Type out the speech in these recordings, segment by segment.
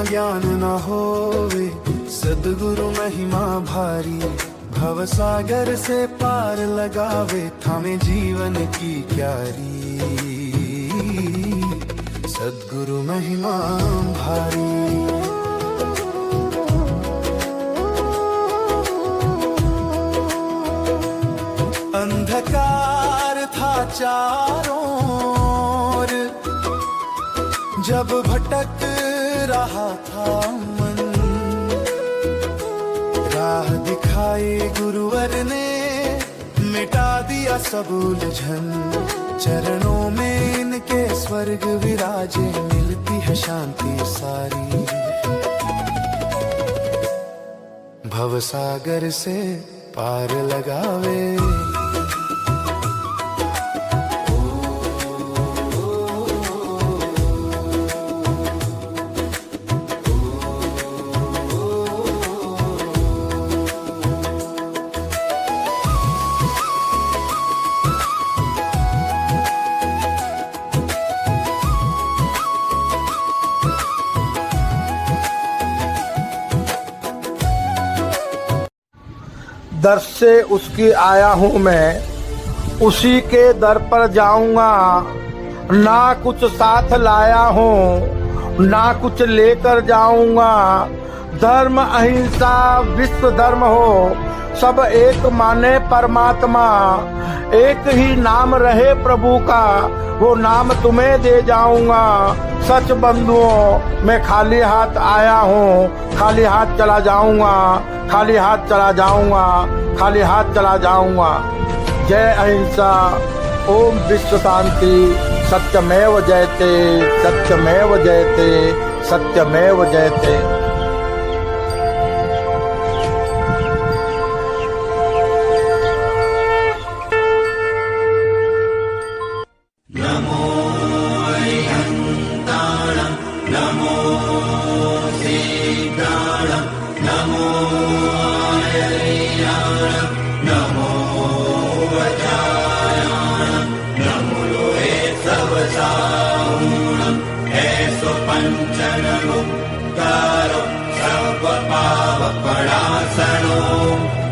ज्ञान न होवे सद्गुरु महिमा भारी, भव सागर से पार लगावे थामे जीवन की क्यारी, सद्गुरु महिमा भारी। अंधकार था चारों ओर, जब भटक रहा था मन, राह दिखाई गुरुवर ने मिटा दिया सब उलझन, चरणों में इनके स्वर्ग विराजे मिलती है शांति सारी, भव सागर से पार लगावे। दर से उसकी आया हूँ मैं, उसी के दर पर जाऊंगा, ना कुछ साथ लाया हूँ ना कुछ लेकर जाऊंगा। धर्म अहिंसा विश्व धर्म हो, सब एक माने परमात्मा, एक ही नाम रहे प्रभु का, वो नाम तुम्हें दे जाऊंगा। सच बंधुओं मैं खाली हाथ आया हूँ, खाली हाथ चला जाऊंगा, खाली हाथ चला जाऊंगा, खाली हाथ चला जाऊंगा। जय अहिंसा, ओम विश्व शांति, सत्यमेव जयते, सत्यमेव जयते, सत्यमेव जयते। पंचनमुक्तारो सर्वपापपणासनो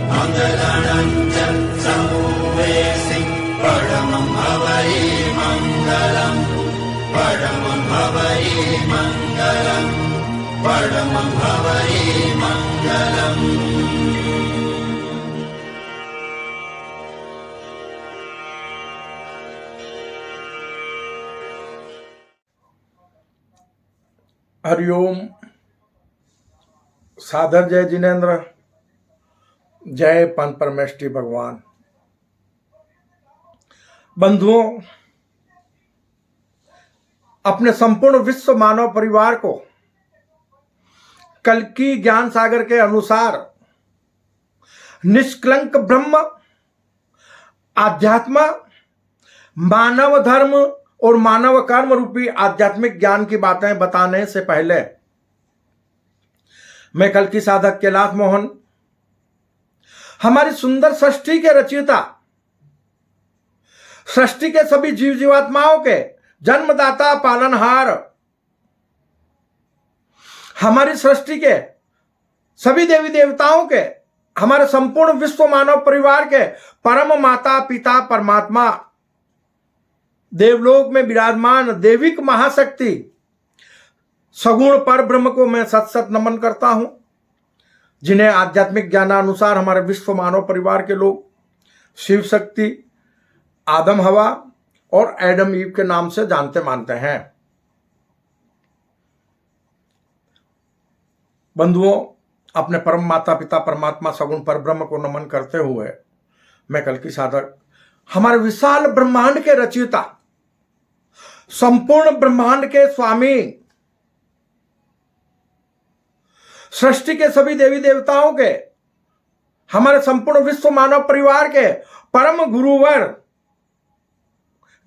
मंगलञ्च समूवेसि परमं हवै मंगलम्, परमं हवै मंगलम्, परमं हवै मंगलम्। हरिओम। सादर जय जिनेन्द्र, जय पंच परमेष्टि भगवान। बंधुओं, अपने संपूर्ण विश्व मानव परिवार को कल्कि ज्ञान सागर के अनुसार निष्कलंक ब्रह्म, आध्यात्म, मानव धर्म और मानव कर्म रूपी आध्यात्मिक ज्ञान की बातें बताने से पहले मैं कल्कि साधक कैलाश मोहन, हमारी सुंदर सृष्टि के रचयिता, सृष्टि के सभी जीव जीवात्माओं के जन्मदाता पालनहार, हमारी सृष्टि के सभी देवी देवताओं के, हमारे संपूर्ण विश्व मानव परिवार के परम माता पिता परमात्मा, देवलोक में विराजमान देविक महाशक्ति सगुण पर ब्रह्म को मैं सत सत नमन करता हूं, जिन्हें आध्यात्मिक ज्ञानानुसार हमारे विश्व मानव परिवार के लोग शिव शक्ति, आदम हवा और एडम ईव के नाम से जानते मानते हैं। बंधुओं, अपने परम माता पिता परमात्मा सगुण पर ब्रह्म को नमन करते हुए मैं कल्कि साधक, हमारे विशाल ब्रह्मांड के रचयिता, संपूर्ण ब्रह्मांड के स्वामी, सृष्टि के सभी देवी देवताओं के, हमारे संपूर्ण विश्व मानव परिवार के परम गुरुवर,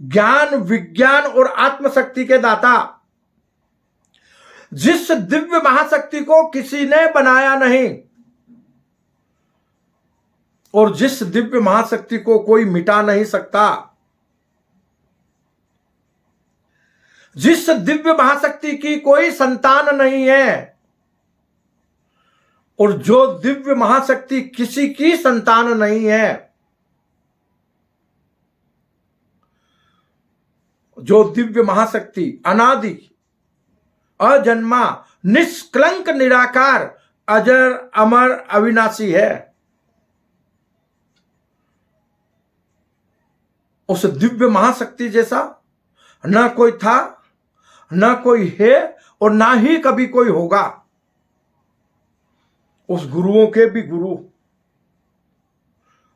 ज्ञान विज्ञान और आत्मशक्ति के दाता, जिस दिव्य महाशक्ति को किसी ने बनाया नहीं और जिस दिव्य महाशक्ति को कोई मिटा नहीं सकता, जिस दिव्य महाशक्ति की कोई संतान नहीं है, और जो दिव्य महाशक्ति किसी की संतान नहीं है, जो दिव्य महाशक्ति अनादि अजन्मा निष्कलंक निराकार अजर अमर अविनाशी है, उस दिव्य महाशक्ति जैसा न कोई था, न कोई है और ना ही कभी कोई होगा। उस गुरुओं के भी गुरु,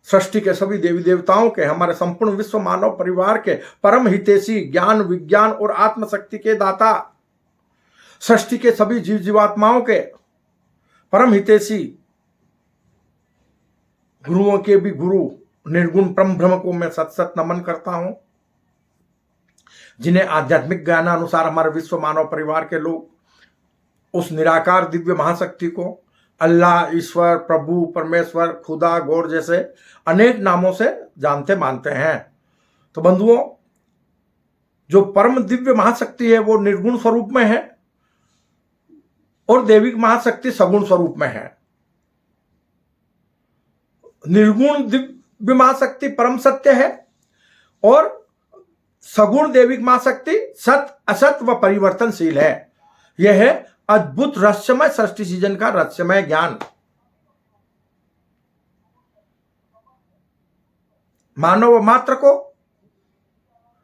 सृष्टि के सभी देवी देवताओं के, हमारे संपूर्ण विश्व मानव परिवार के परम हितैषी, ज्ञान विज्ञान और आत्मशक्ति के दाता, सृष्टि के सभी जीव जीवात्माओं के परम हितैषी गुरुओं के भी गुरु निर्गुण परम ब्रह्म को मैं सत सत नमन करता हूं, जिन्हें आध्यात्मिक ज्ञान अनुसार हमारे विश्व मानव परिवार के लोग उस निराकार दिव्य महाशक्ति को अल्लाह, ईश्वर, प्रभु, परमेश्वर, खुदा, गौर जैसे अनेक नामों से जानते मानते हैं। तो बंधुओं, जो परम दिव्य महाशक्ति है वो निर्गुण स्वरूप में है और दैविक महाशक्ति सगुण स्वरूप में है। निर्गुण दिव्य महाशक्ति परम सत्य है और सगुण दैविक महाशक्ति सत असत व परिवर्तनशील है। यह है अद्भुत रहस्यमय सृष्टि सीजन का रहस्यमय ज्ञान। मानव मात्र को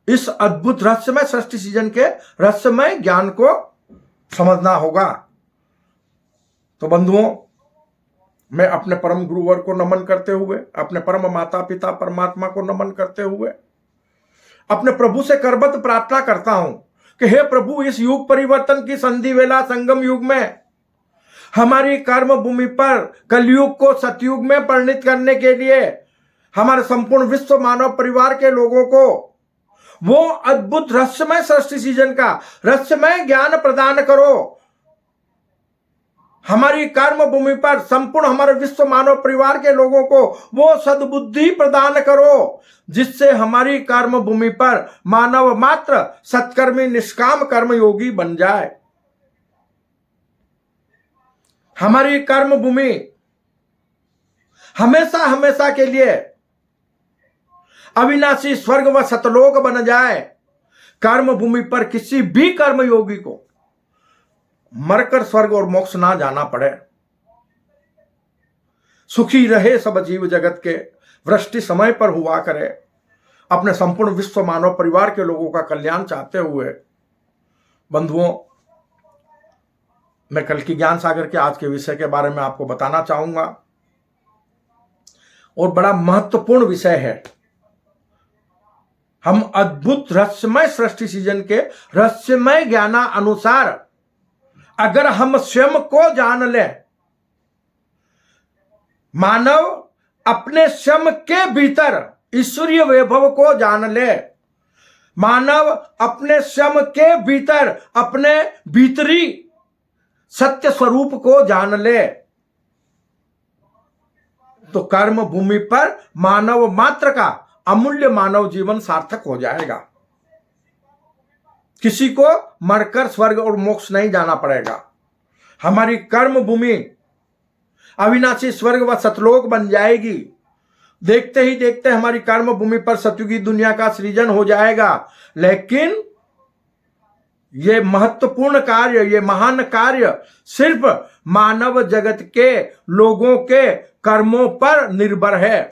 इस अद्भुत रहस्यमय सृष्टि सीजन के रहस्यमय ज्ञान को समझना होगा। तो बंधुओं, मैं अपने परम गुरुवर को नमन करते हुए, अपने परम माता पिता परमात्मा को नमन करते हुए अपने प्रभु से करबद्ध प्रार्थना करता हूं कि हे प्रभु, इस युग परिवर्तन की संधि वेला संगम युग में हमारी कर्म भूमि पर कलयुग को सतयुग में परिणित करने के लिए हमारे संपूर्ण विश्व मानव परिवार के लोगों को वो अद्भुत रहस्यमय सृष्टि सीजन का रहस्यमय ज्ञान प्रदान करो। हमारी कर्म भूमि पर संपूर्ण हमारे विश्व मानव परिवार के लोगों को वो सद्बुद्धि प्रदान करो, जिससे हमारी कर्म भूमि पर मानव मात्र सत्कर्मी निष्काम कर्म योगी बन जाए। हमारी कर्म भूमि हमेशा हमेशा के लिए अविनाशी स्वर्ग व सतलोक बन जाए। कर्म भूमि पर किसी भी कर्म योगी को मरकर स्वर्ग और मोक्ष ना जाना पड़े। सुखी रहे सब जीव जगत के, वृष्टि समय पर हुआ करे। अपने संपूर्ण विश्व मानव परिवार के लोगों का कल्याण चाहते हुए बंधुओं, मैं कल की ज्ञान सागर के आज के विषय के बारे में आपको बताना चाहूंगा और बड़ा महत्वपूर्ण विषय है। हम अद्भुत रहस्यमय सृष्टि सीजन के रहस्यमय ज्ञान अनुसार अगर हम स्वयं को जान ले, मानव अपने स्वयं के भीतर ईश्वरीय वैभव को जान ले, मानव अपने स्वयं के भीतर अपने भीतरी सत्य स्वरूप को जान ले, तो कर्म भूमि पर मानव मात्र का अमूल्य मानव जीवन सार्थक हो जाएगा। किसी को मरकर स्वर्ग और मोक्ष नहीं जाना पड़ेगा। हमारी कर्म भूमि अविनाशी स्वर्ग व सतलोक बन जाएगी। देखते ही देखते हमारी कर्म भूमि पर सतयुगी दुनिया का सृजन हो जाएगा। लेकिन यह महत्वपूर्ण कार्य, यह महान कार्य सिर्फ मानव जगत के लोगों के कर्मों पर निर्भर है।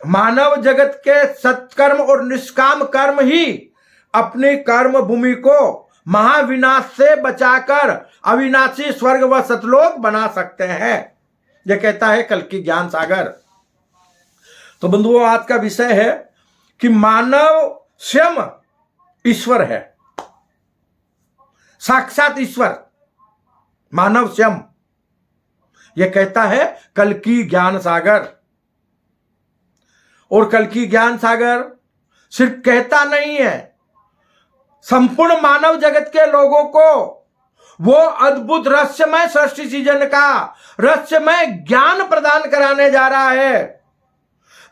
मानव जगत के सत्कर्म और निष्काम कर्म ही अपनी कर्म भूमि को महाविनाश से बचाकर अविनाशी स्वर्ग व सतलोक बना सकते हैं। यह कहता है कल की ज्ञान सागर। तो बंधुओं, आज का विषय है कि मानव स्वयं ईश्वर है, साक्षात ईश्वर मानव स्वयं। यह कहता है कल की ज्ञान सागर। और कल की ज्ञान सागर सिर्फ कहता नहीं है, संपूर्ण मानव जगत के लोगों को वो अद्भुत रहस्यमय सृष्टि सीजन का रहस्यमय ज्ञान प्रदान कराने जा रहा है,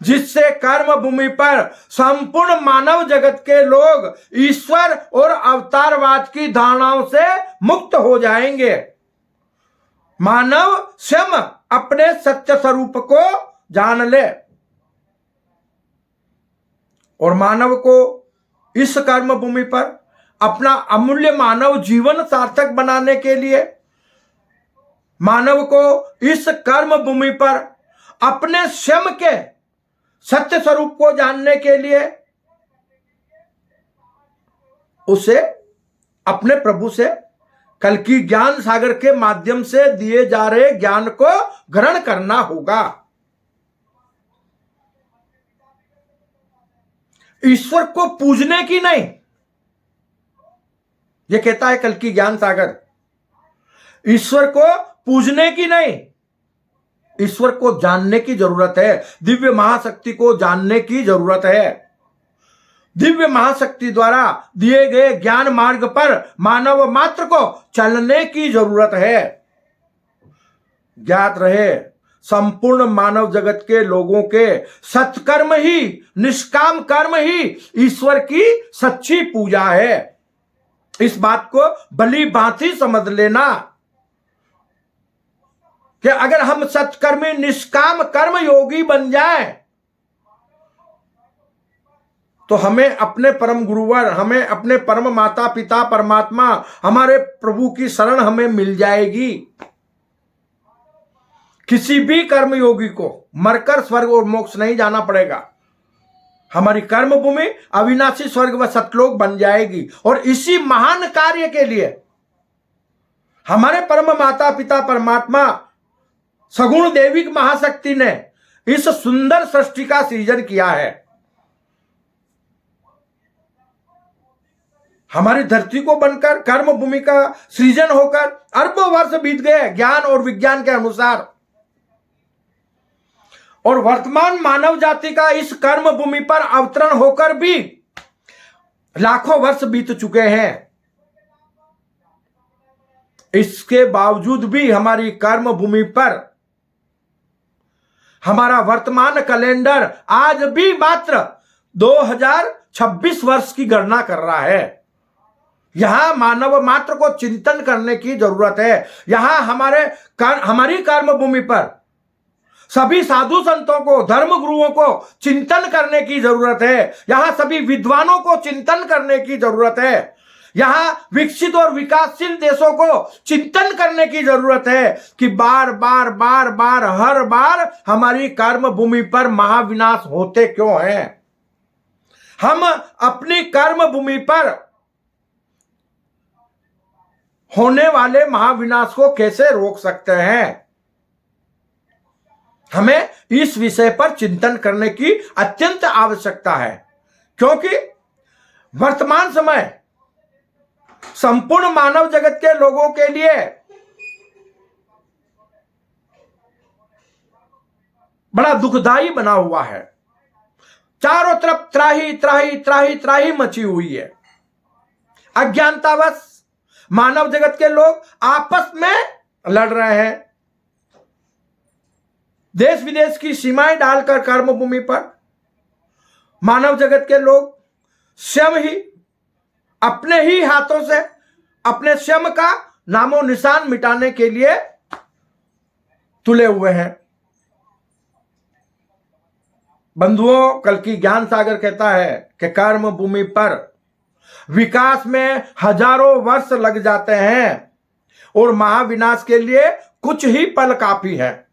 जिससे कर्म भूमि पर संपूर्ण मानव जगत के लोग ईश्वर और अवतारवाद की धारणाओं से मुक्त हो जाएंगे। मानव स्वयं अपने सत्य स्वरूप को जान ले और मानव को इस कर्म भूमि पर अपना अमूल्य मानव जीवन सार्थक बनाने के लिए, मानव को इस कर्म भूमि पर अपने स्वयं के सत्य स्वरूप को जानने के लिए उसे अपने प्रभु से कल्कि ज्ञान सागर के माध्यम से दिए जा रहे ज्ञान को ग्रहण करना होगा। ईश्वर को पूजने की नहीं, यह कहता है कल्कि ज्ञान सागर, ईश्वर को पूजने की नहीं, ईश्वर को जानने की जरूरत है। दिव्य महाशक्ति को जानने की जरूरत है। दिव्य महाशक्ति द्वारा दिए गए ज्ञान मार्ग पर मानव मात्र को चलने की जरूरत है। ज्ञात रहे, संपूर्ण मानव जगत के लोगों के सत्कर्म ही, निष्काम कर्म ही ईश्वर की सच्ची पूजा है। इस बात को भली भांति समझ लेना कि अगर हम सत्कर्मी निष्काम कर्म योगी बन जाएं तो हमें अपने परम गुरुवर, हमें अपने परम माता पिता परमात्मा, हमारे प्रभु की शरण हमें मिल जाएगी। किसी भी कर्म योगी को मरकर स्वर्ग और मोक्ष नहीं जाना पड़ेगा। हमारी कर्म भूमि अविनाशी स्वर्ग व सतलोक बन जाएगी। और इसी महान कार्य के लिए हमारे परम माता पिता परमात्मा सगुण देविक महाशक्ति ने इस सुंदर सृष्टि का सृजन किया है। हमारी धरती को बनकर कर्म भूमि का सृजन होकर अरबों वर्ष बीत गए ज्ञान और विज्ञान के अनुसार, और वर्तमान मानव जाति का इस कर्म भूमि पर अवतरण होकर भी लाखों वर्ष बीत चुके हैं। इसके बावजूद भी हमारी कर्म भूमि पर हमारा वर्तमान कैलेंडर आज भी मात्र 2026 वर्ष की गणना कर रहा है। यहां मानव मात्र को चिंतन करने की जरूरत है। यहां हमारी कर्म भूमि पर सभी साधु संतों को, धर्म गुरुओं को चिंतन करने की जरूरत है। यहां सभी विद्वानों को चिंतन करने की जरूरत है। यहां विकसित और विकासशील देशों को चिंतन करने की जरूरत है कि बार बार बार बार हर बार हमारी कर्म भूमि पर महाविनाश होते क्यों हैं। हम अपनी कर्म भूमि पर होने वाले महाविनाश को कैसे रोक सकते हैं। हमें इस विषय पर चिंतन करने की अत्यंत आवश्यकता है, क्योंकि वर्तमान समय संपूर्ण मानव जगत के लोगों के लिए बड़ा दुखदाई बना हुआ है। चारों तरफ त्राही त्राही त्राही त्राही मची हुई है। अज्ञानतावश मानव जगत के लोग आपस में लड़ रहे हैं। देश विदेश की सीमाएं डालकर कर्म भूमि पर मानव जगत के लोग स्वयं ही अपने ही हाथों से अपने स्वयं का नामो निशान मिटाने के लिए तुले हुए हैं। बंधुओं, कल्कि ज्ञान सागर कहता है कि कर्म भूमि पर विकास में हजारों वर्ष लग जाते हैं और महाविनाश के लिए कुछ ही पल काफी है।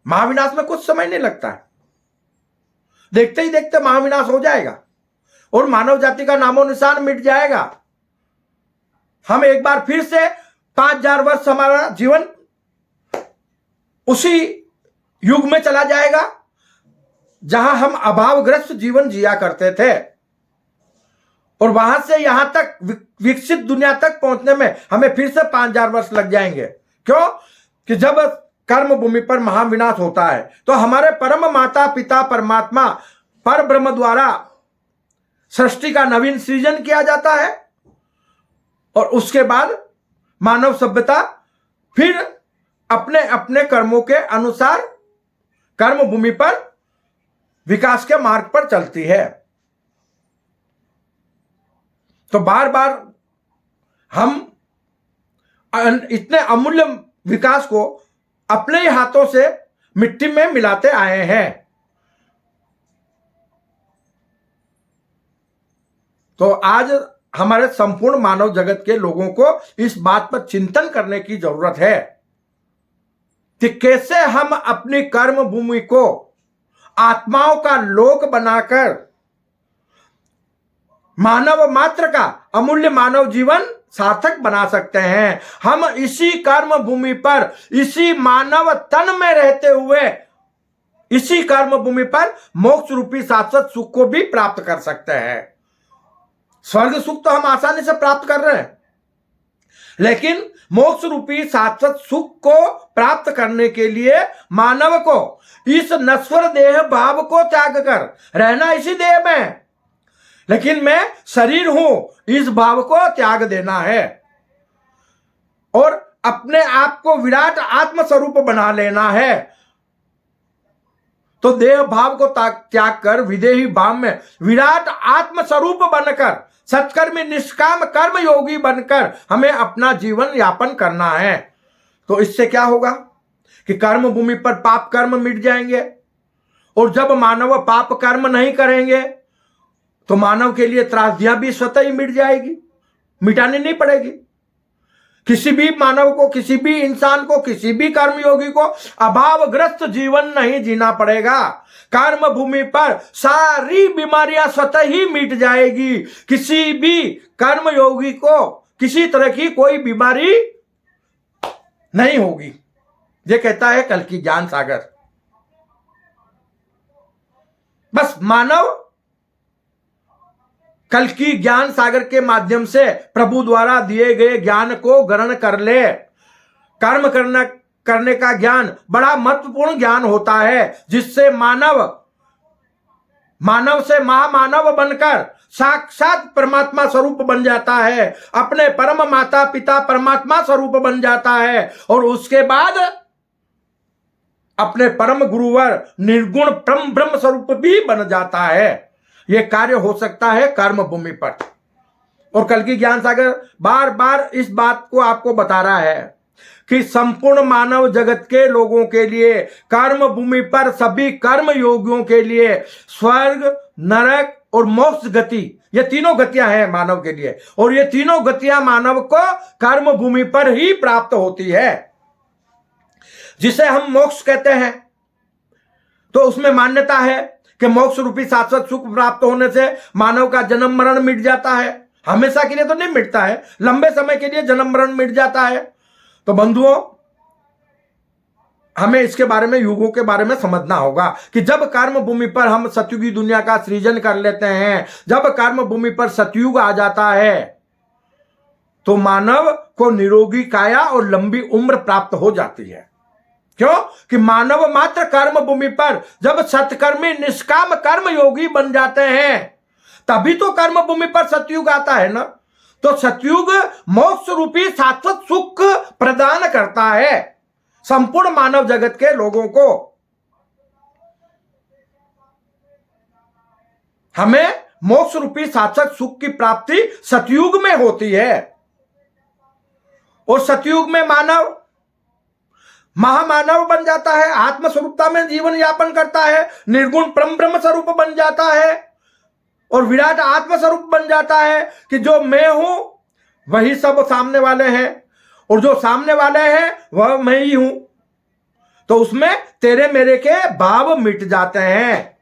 महाविनाश में कुछ समय नहीं लगता है। देखते ही देखते महाविनाश हो जाएगा और मानव जाति का नामो निशान मिट जाएगा। हम एक बार फिर से 5000 वर्ष हमारा जीवन उसी युग में चला जाएगा जहां हम अभावग्रस्त जीवन जिया करते थे, और वहां से यहां तक विकसित दुनिया तक पहुंचने में हमें फिर से 5000 वर्ष लग जाएंगे। क्यों? कि जब कर्म भूमि पर महाविनाश होता है तो हमारे परम माता पिता परमात्मा पर ब्रह्म द्वारा सृष्टि का नवीन सृजन किया जाता है, और उसके बाद मानव सभ्यता फिर अपने अपने कर्मों के अनुसार कर्म भूमि पर विकास के मार्ग पर चलती है। तो बार बार हम इतने अमूल्य विकास को अपने ही हाथों से मिट्टी में मिलाते आए हैं। तो आज हमारे संपूर्ण मानव जगत के लोगों को इस बात पर चिंतन करने की जरूरत है कि कैसे हम अपनी कर्म भूमि को आत्माओं का लोक बनाकर मानव मात्र का अमूल्य मानव जीवन सार्थक बना सकते हैं। हम इसी कर्म भूमि पर, इसी मानव तन में रहते हुए इसी कर्म भूमि पर मोक्ष रूपी शाश्वत सुख को भी प्राप्त कर सकते हैं। स्वर्ग सुख तो हम आसानी से प्राप्त कर रहे हैं, लेकिन मोक्ष रूपी शाश्वत सुख को प्राप्त करने के लिए मानव को इस नश्वर देह भाव को त्याग कर रहना इसी देह में है, लेकिन मैं शरीर हूं इस भाव को त्याग देना है और अपने आप को विराट आत्म स्वरूप बना लेना है। तो देह भाव को त्याग कर विदेही भाव में विराट आत्म स्वरूप बनकर सत्कर्मी निष्काम कर्म योगी बनकर हमें अपना जीवन यापन करना है। तो इससे क्या होगा कि कर्म भूमि पर पाप कर्म मिट जाएंगे, और जब मानव पाप कर्म नहीं करेंगे तो मानव के लिए त्रासदियां भी स्वतः ही मिट जाएगी, मिटानी नहीं पड़ेगी। किसी भी मानव को, किसी भी इंसान को, किसी भी कर्मयोगी को अभावग्रस्त जीवन नहीं जीना पड़ेगा। कर्म भूमि पर सारी बीमारियां स्वतः ही मिट जाएगी। किसी भी कर्मयोगी को किसी तरह की कोई बीमारी नहीं होगी। ये कहता है कल्कि ज्ञान सागर। बस मानव कल्कि ज्ञान सागर के माध्यम से प्रभु द्वारा दिए गए ज्ञान को ग्रहण कर ले। कर्म करने का ज्ञान बड़ा महत्वपूर्ण ज्ञान होता है, जिससे मानव से महामानव बनकर साक्षात परमात्मा स्वरूप बन जाता है, अपने परम माता पिता परमात्मा स्वरूप बन जाता है, और उसके बाद अपने परम गुरुवर निर्गुण परम ब्रह्म स्वरूप भी बन जाता है। यह कार्य हो सकता है कर्म भूमि पर। और कल्कि ज्ञान सागर बार बार इस बात को आपको बता रहा है कि संपूर्ण मानव जगत के लोगों के लिए, कर्म भूमि पर सभी कर्म योगियों के लिए स्वर्ग, नरक और मोक्ष गति, ये तीनों गतियां हैं मानव के लिए, और ये तीनों गतियां मानव को कर्म भूमि पर ही प्राप्त होती है। जिसे हम मोक्ष कहते हैं, तो उसमें मान्यता है कि मोक्ष रूपी शाश्वत सुख प्राप्त होने से मानव का जन्म मरण मिट जाता है। हमेशा के लिए तो नहीं मिटता है, लंबे समय के लिए जन्म मरण मिट जाता है। तो बंधुओं, हमें इसके बारे में, युगों के बारे में समझना होगा कि जब कर्म भूमि पर हम सतयुगी दुनिया का सृजन कर लेते हैं, जब कर्म भूमि पर सतयुग आ जाता है, तो मानव को निरोगी काया और लंबी उम्र प्राप्त हो जाती है। क्यों? कि मानव मात्र कर्म भूमि पर जब सत्कर्मी निष्काम कर्म योगी बन जाते हैं, तभी तो कर्म भूमि पर सतयुग आता है ना। तो सतयुग मोक्ष रूपी शाश्वत सुख प्रदान करता है संपूर्ण मानव जगत के लोगों को। हमें मोक्ष रूपी शाश्वत सुख की प्राप्ति सतयुग में होती है, और सतयुग में मानव महामानव बन जाता है, आत्मस्वरूपता में जीवन यापन करता है, निर्गुण परम ब्रह्म स्वरूप बन जाता है, और विराट आत्म स्वरूप बन जाता है कि जो मैं हूं वही सब सामने वाले हैं, और जो सामने वाले हैं वह मैं ही हूं। तो उसमें तेरे मेरे के भाव मिट जाते हैं।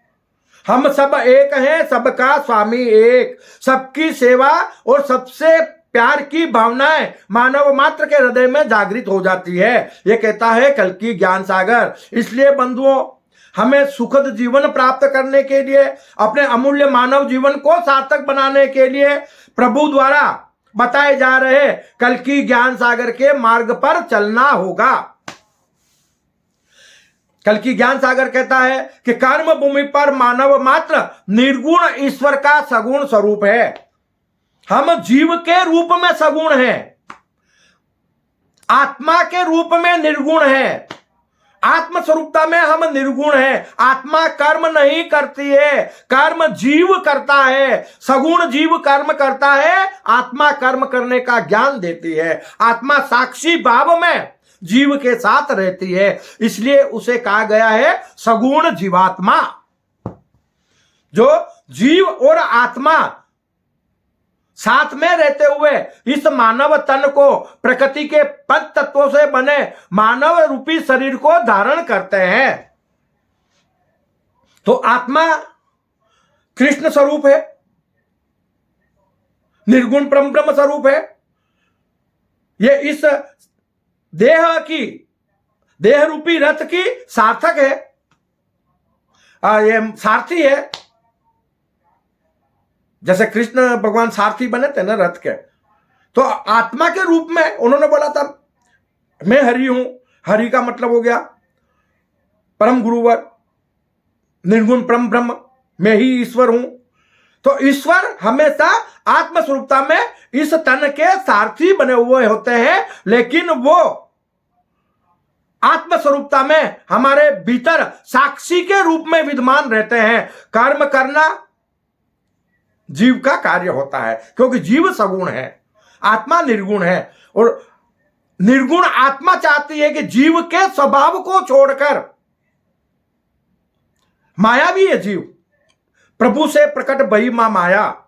हम सब एक हैं, सबका स्वामी एक, सबकी सेवा और सबसे प्यार की भावनाएं मानव मात्र के हृदय में जागृत हो जाती है। यह कहता है कल्कि ज्ञान सागर। इसलिए बंधुओं, हमें सुखद जीवन प्राप्त करने के लिए, अपने अमूल्य मानव जीवन को सार्थक बनाने के लिए प्रभु द्वारा बताए जा रहे कल्कि ज्ञान सागर के मार्ग पर चलना होगा। कल्कि ज्ञान सागर कहता है कि कर्म भूमि पर मानव मात्र निर्गुण ईश्वर का सगुण स्वरूप है। हम जीव के रूप में सगुण हैं, आत्मा के रूप में निर्गुण है, आत्म स्वरूपता में हम निर्गुण हैं। आत्मा कर्म नहीं करती है, कर्म जीव करता है। सगुण जीव कर्म करता है, आत्मा कर्म करने का ज्ञान देती है। आत्मा साक्षी भाव में जीव के साथ रहती है, इसलिए उसे कहा गया है सगुण जीवात्मा। जो जीव और आत्मा साथ में रहते हुए इस मानव तन को प्रकृति के पंच तत्वों से बने मानव रूपी शरीर को धारण करते हैं। तो आत्मा कृष्ण स्वरूप है, निर्गुण परम ब्रह्म स्वरूप है। ये इस देह रूपी रथ की सार्थक है, ये सारथी है। जैसे कृष्ण भगवान सारथी बने थे ना रथ के, तो आत्मा के रूप में उन्होंने बोला था मैं हरि हूं। हरि का मतलब हो गया परम गुरुवर, निर्गुण परम ब्रह्म, मैं ही ईश्वर हूं। तो ईश्वर हमेशा आत्मस्वरूपता में इस तन के सारथी बने हुए होते हैं, लेकिन वो आत्मस्वरूपता में हमारे भीतर साक्षी के रूप में विद्यमान रहते हैं। कर्म करना जीव का कार्य होता है, क्योंकि जीव सगुण है, आत्मा निर्गुण है। और निर्गुण आत्मा चाहती है कि जीव के स्वभाव को छोड़कर, मायावी है जीव, प्रभु से प्रकट भई मां माया,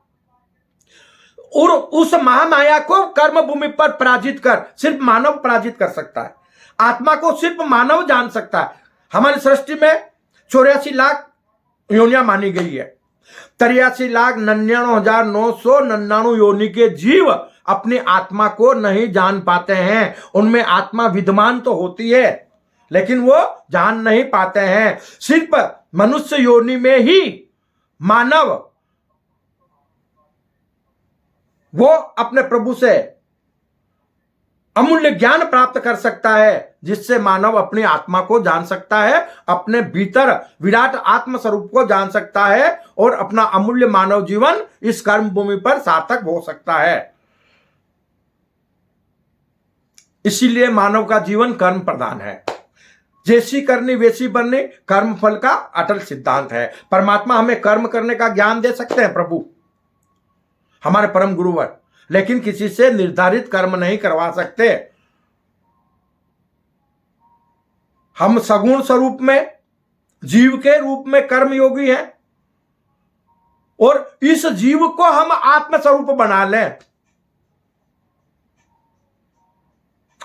और उस महामाया को कर्म भूमि पर पराजित कर सिर्फ मानव पराजित कर सकता है। आत्मा को सिर्फ मानव जान सकता है। हमारी सृष्टि में 84 लाख योनियां मानी गई है। 83,99,999 योनि के जीव अपनी आत्मा को नहीं जान पाते हैं। उनमें आत्मा विद्यमान तो होती है, लेकिन वो जान नहीं पाते हैं। सिर्फ मनुष्य योनि में ही मानव वो अपने प्रभु से अमूल्य ज्ञान प्राप्त कर सकता है, जिससे मानव अपनी आत्मा को जान सकता है, अपने भीतर विराट आत्म स्वरूप को जान सकता है, और अपना अमूल्य मानव जीवन इस कर्म भूमि पर सार्थक हो सकता है। इसीलिए मानव का जीवन कर्म प्रधान है। जैसी करनी वैसी बननी कर्म फल का अटल सिद्धांत है। परमात्मा हमें कर्म करने का ज्ञान दे सकते हैं, प्रभु हमारे परम गुरुवर, लेकिन किसी से निर्धारित कर्म नहीं करवा सकते। हम सगुण स्वरूप में जीव के रूप में कर्म योगी हैं, और इस जीव को हम आत्म स्वरूप बना लें।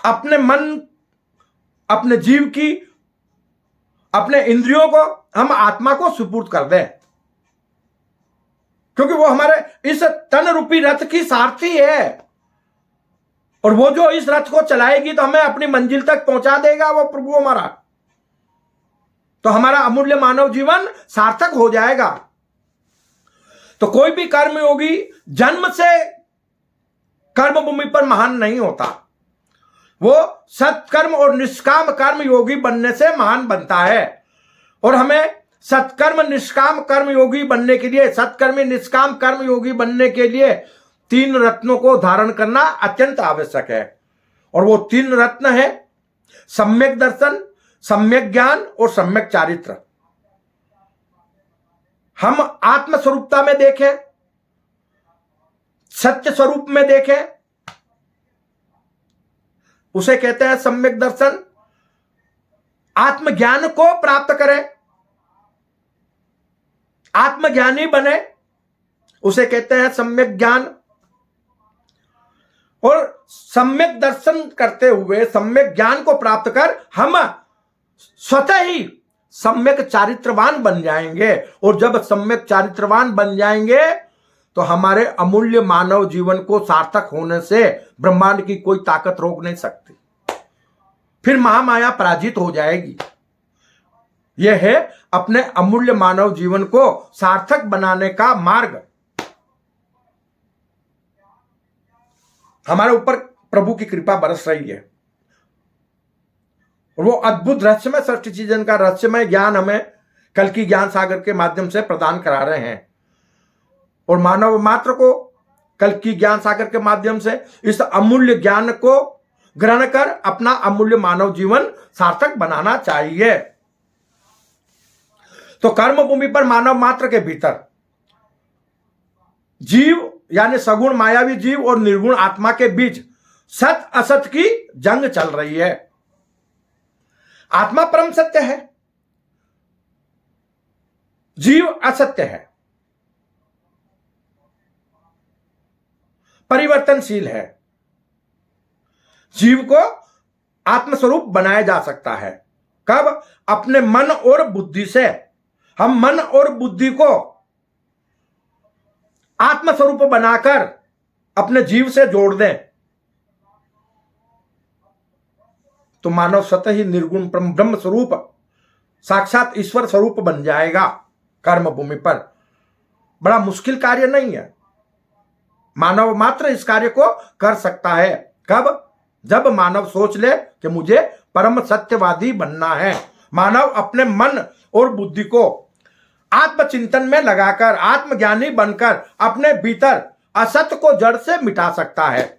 अपने मन, अपने जीव की, अपने इंद्रियों को हम आत्मा को सुपुर्द कर दें, क्योंकि वो हमारे इस तन रूपी रथ की सारथी है, और वो जो इस रथ को चलाएगी तो हमें अपनी मंजिल तक पहुंचा देगा वो प्रभु हमारा। तो हमारा अमूल्य मानव जीवन सार्थक हो जाएगा। तो कोई भी कर्म योगी जन्म से कर्म भूमि पर महान नहीं होता, वो सत्कर्म और निष्काम कर्म योगी बनने से महान बनता है। और हमें सत्कर्म निष्काम कर्म योगी बनने के लिए, सत्कर्मी निष्काम कर्म योगी बनने के लिए 3 रत्नों को धारण करना अत्यंत आवश्यक है। और वो 3 रत्न है सम्यक दर्शन, सम्यक ज्ञान और सम्यक चारित्र। हम आत्म स्वरूपता में देखें, सत्य स्वरूप में देखें, उसे कहते हैं सम्यक दर्शन। आत्मज्ञान को प्राप्त करें, आत्मज्ञानी बने, उसे कहते हैं सम्यक ज्ञान। और सम्यक दर्शन करते हुए सम्यक ज्ञान को प्राप्त कर हम स्वतः ही सम्यक चारित्रवान बन जाएंगे। और जब सम्यक चारित्रवान बन जाएंगे तो हमारे अमूल्य मानव जीवन को सार्थक होने से ब्रह्मांड की कोई ताकत रोक नहीं सकती। फिर महामाया पराजित हो जाएगी। यह है अपने अमूल्य मानव जीवन को सार्थक बनाने का मार्ग। हमारे ऊपर प्रभु की कृपा बरस रही है, और वो अद्भुत रहस्यमय सृष्टि सृजन का रहस्यमय ज्ञान हमें कल की ज्ञान सागर के माध्यम से प्रदान करा रहे हैं। और मानव मात्र को कल की ज्ञान सागर के माध्यम से इस अमूल्य ज्ञान को ग्रहण कर अपना अमूल्य मानव जीवन सार्थक बनाना चाहिए। तो कर्म भूमि पर मानव मात्र के भीतर जीव यानी सगुण मायावी जीव और निर्गुण आत्मा के बीच सत असत की जंग चल रही है। आत्मा परम सत्य है, जीव असत्य है, परिवर्तनशील है। जीव को आत्मस्वरूप बनाया जा सकता है कब? अपने मन और बुद्धि से। हम मन और बुद्धि को आत्मस्वरूप बनाकर अपने जीव से जोड़ दें तो मानव स्वतः ही निर्गुण ब्रह्म स्वरूप साक्षात ईश्वर स्वरूप बन जाएगा। कर्म भूमि पर बड़ा मुश्किल कार्य नहीं है, मानव मात्र इस कार्य को कर सकता है। कब? जब मानव सोच ले कि मुझे परम सत्यवादी बनना है। मानव अपने मन और बुद्धि को आत्मचिंतन में लगाकर आत्मज्ञानी बनकर अपने भीतर असत्य को जड़ से मिटा सकता है।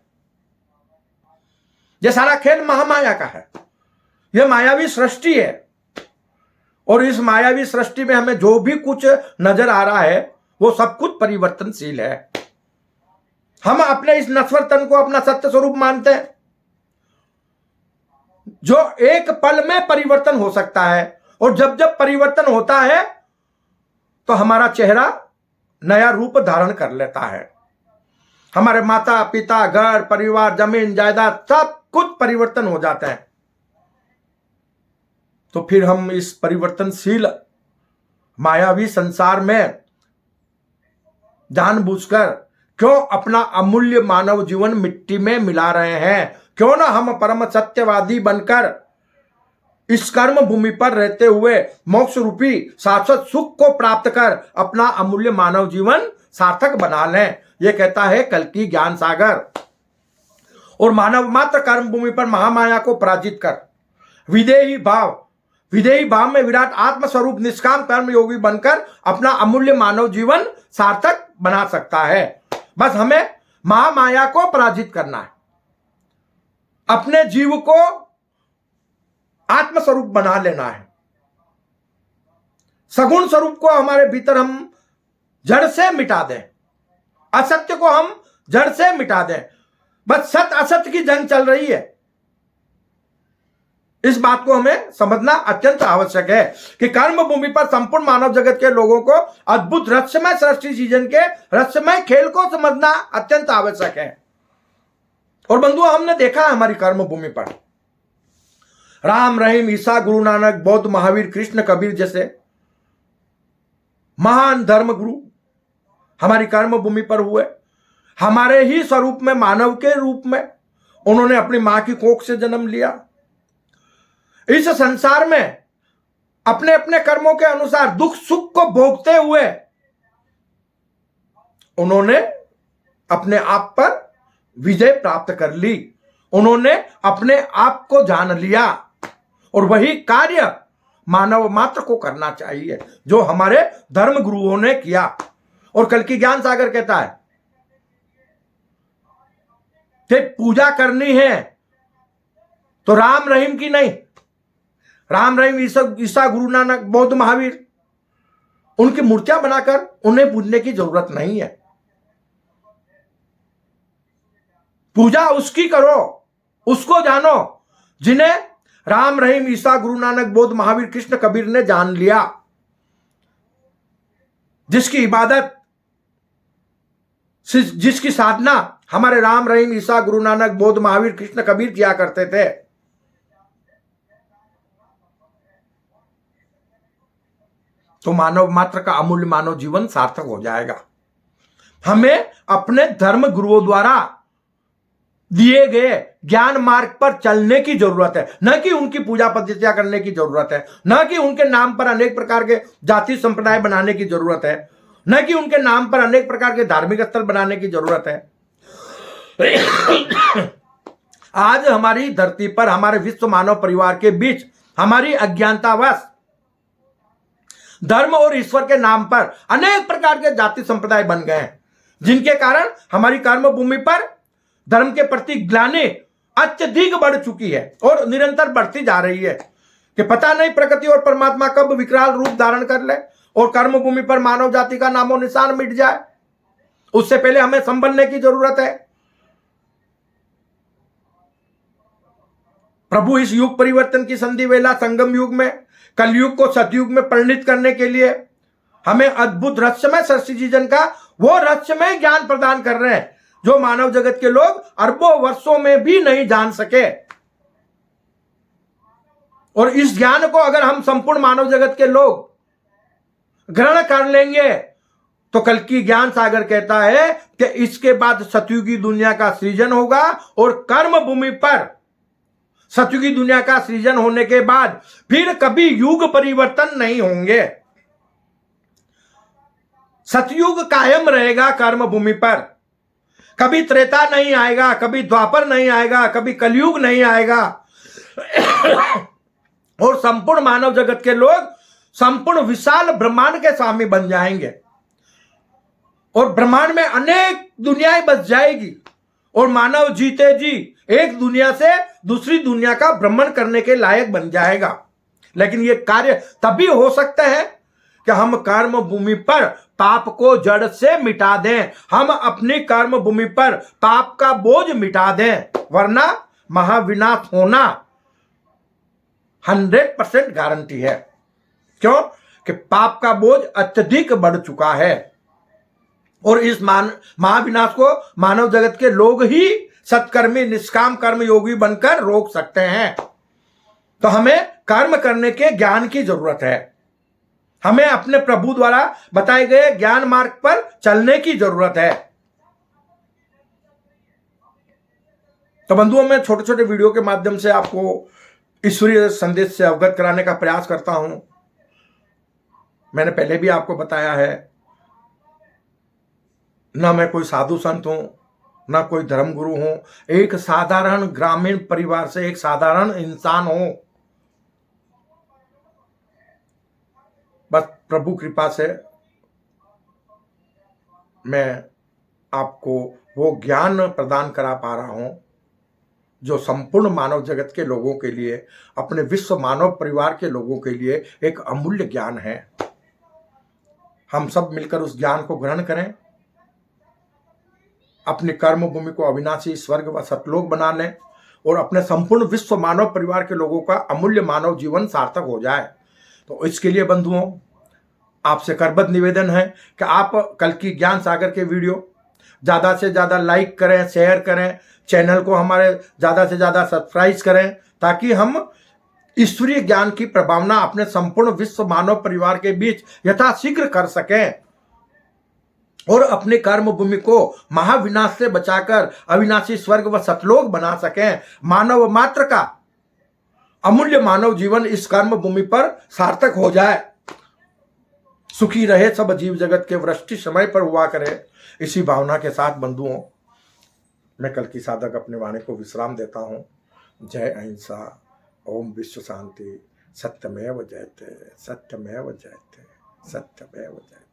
यह सारा खेल महामाया का है, यह मायावी सृष्टि है और इस मायावी सृष्टि में हमें जो भी कुछ नजर आ रहा है वो सब कुछ परिवर्तनशील है। हम अपने इस नश्वर तन को अपना सत्य स्वरूप मानते हैं जो एक पल में परिवर्तन हो सकता है और जब जब परिवर्तन होता है तो हमारा चेहरा नया रूप धारण कर लेता है। हमारे माता पिता घर परिवार जमीन जायदाद सब कुछ परिवर्तन हो जाता है। तो फिर हम इस परिवर्तनशील मायावी संसार में जानबूझकर क्यों अपना अमूल्य मानव जीवन मिट्टी में मिला रहे हैं? क्यों ना हम परम सत्यवादी बनकर इस कर्म भूमि पर रहते हुए मोक्ष रूपी शाश्वत सुख को प्राप्त कर अपना अमूल्य मानव जीवन सार्थक बना लें। यह कहता है कल्कि ज्ञान सागर। और मानव मात्र कर्म भूमि पर महामाया को पराजित कर विदेही भाव में विराट आत्मस्वरूप निष्काम कर्म योगी बनकर अपना अमूल्य मानव जीवन सार्थक बना सकता है। बस हमें महामाया को पराजित करना है, अपने जीव को आत्मस्वरूप बना लेना है। सगुण स्वरूप को हमारे भीतर हम जड़ से मिटा दें, असत्य को हम जड़ से मिटा दें। बस सत्य असत्य की जंग चल रही है। इस बात को हमें समझना अत्यंत आवश्यक है कि कर्म भूमि पर संपूर्ण मानव जगत के लोगों को अद्भुत रहस्यमय सृष्टि सीजन के रहस्यमय खेल को समझना अत्यंत आवश्यक है। और बंधुओं, हमने देखा है हमारी कर्म भूमि पर राम रहीम ईसा गुरु नानक बौद्ध महावीर कृष्ण कबीर जैसे महान धर्म गुरु हमारी कर्म भूमि पर हुए। हमारे ही स्वरूप में मानव के रूप में उन्होंने अपनी मां की कोख से जन्म लिया। इस संसार में अपने अपने कर्मों के अनुसार दुख सुख को भोगते हुए उन्होंने अपने आप पर विजय प्राप्त कर ली। उन्होंने अपने आप को जान लिया और वही कार्य मानव मात्र को करना चाहिए जो हमारे धर्म गुरुओं ने किया। और कल्कि ज्ञान सागर कहता है कि पूजा करनी है तो राम रहीम की नहीं, राम रहीम ईसा गुरु नानक बौद्ध महावीर उनकी मूर्तियां बनाकर उन्हें पूजने की जरूरत नहीं है। पूजा उसकी करो, उसको जानो जिन्हें राम रहीम ईसा गुरु नानक बौद्ध महावीर कृष्ण कबीर ने जान लिया, जिसकी इबादत जिसकी साधना हमारे राम रहीम ईसा गुरु नानक बौद्ध महावीर कृष्ण कबीर किया करते थे। तो मानव मात्र का अमूल्य मानव जीवन सार्थक हो जाएगा। हमें अपने धर्म गुरुओं द्वारा दिए गए ज्ञान मार्ग पर चलने की जरूरत है, न कि उनकी पूजा पद्धतियां करने की जरूरत है, न कि उनके नाम पर अनेक प्रकार के जाति संप्रदाय बनाने की जरूरत है, न कि उनके नाम पर अनेक प्रकार के धार्मिक स्थल बनाने की जरूरत है। आज हमारी धरती पर हमारे विश्व मानव परिवार के बीच हमारी अज्ञानतावश धर्म और ईश्वर के नाम पर अनेक प्रकार के जाति संप्रदाय बन गए हैं, जिनके कारण हमारी कर्म भूमि पर धर्म के प्रति ग्लानि अत्यधिक बढ़ चुकी है और निरंतर बढ़ती जा रही है कि पता नहीं प्रकृति और परमात्मा कब विकराल रूप धारण कर ले और कर्म भूमि पर मानव जाति का नामो निशान मिट जाए। उससे पहले हमें संभलने की जरूरत है। प्रभु इस युग परिवर्तन की संधि वेला संगम युग में कलयुग को सतयुग में परिणित करने के लिए हमें अद्भुत रहस्यमय सृष्टिजीवन का वो रहस्यमय ज्ञान प्रदान कर रहे हैं जो मानव जगत के लोग अरबों वर्षों में भी नहीं जान सके। और इस ज्ञान को अगर हम संपूर्ण मानव जगत के लोग ग्रहण कर लेंगे तो कल की ज्ञान सागर कहता है कि इसके बाद सतयुगी दुनिया का सृजन होगा और कर्म भूमि पर सतयुगी दुनिया का सृजन होने के बाद फिर कभी युग परिवर्तन नहीं होंगे। सतयुग कायम रहेगा कर्म भूमि पर, कभी त्रेता नहीं आएगा, कभी द्वापर नहीं आएगा, कभी कलयुग नहीं आएगा। और संपूर्ण मानव जगत के लोग संपूर्ण विशाल ब्रह्मांड के स्वामी बन जाएंगे और ब्रह्मांड में अनेक दुनियाएं बस जाएगी और मानव जीते जी एक दुनिया से दूसरी दुनिया का भ्रमण करने के लायक बन जाएगा। लेकिन यह कार्य तभी हो सकता है कि हम कर्म भूमि पर पाप को जड़ से मिटा दें, हम अपनी कर्म भूमि पर पाप का बोझ मिटा दें, वरना महाविनाश होना 100% गारंटी है। क्यों? कि पाप का बोझ अत्यधिक बढ़ चुका है और इस महाविनाश को मानव जगत के लोग ही सत्कर्मी निष्काम कर्म योगी बनकर रोक सकते हैं। तो हमें कर्म करने के ज्ञान की जरूरत है, हमें अपने प्रभु द्वारा बताए गए ज्ञान मार्ग पर चलने की जरूरत है। तो बंधुओं, मैं छोटे छोटे वीडियो के माध्यम से आपको ईश्वरीय संदेश से अवगत कराने का प्रयास करता हूं। मैंने पहले भी आपको बताया है, ना मैं कोई साधु संत हूं, ना कोई धर्मगुरु हूं, एक साधारण ग्रामीण परिवार से एक साधारण इंसान हूं। बस प्रभु कृपा से मैं आपको वो ज्ञान प्रदान करा पा रहा हूं जो संपूर्ण मानव जगत के लोगों के लिए, अपने विश्व मानव परिवार के लोगों के लिए एक अमूल्य ज्ञान है। हम सब मिलकर उस ज्ञान को ग्रहण करें, अपनी कर्म भूमि को अविनाशी स्वर्ग व सतलोक बना लें और अपने संपूर्ण विश्व मानव परिवार के लोगों का अमूल्य मानव जीवन सार्थक हो जाए। तो इसके लिए बंधुओं, आपसे करबद्ध निवेदन है कि आप कल की ज्ञान सागर के वीडियो ज़्यादा से ज़्यादा लाइक करें, शेयर करें, चैनल को हमारे ज़्यादा से ज़्यादा सब्सक्राइब करें, ताकि हम ईश्वरीय ज्ञान की प्रभावना अपने संपूर्ण विश्व मानव परिवार के बीच यथाशीघ्र कर सकें और अपने कर्म भूमि को महाविनाश से बचाकर अविनाशी स्वर्ग व सतलोक बना सकें। मानव मात्र का अमूल्य मानव जीवन इस कर्म भूमि पर सार्थक हो जाए। सुखी रहे सब जीव जगत के वृष्टि समय पर हुआ करे, इसी भावना के साथ बंधुओं मैं कल की साधक अपने वाणी को विश्राम देता हूं। जय अहिंसा, ओम विश्व शांति, सत्यमेव जयते, सत्यमेव जयते, सत्यमेव जयते।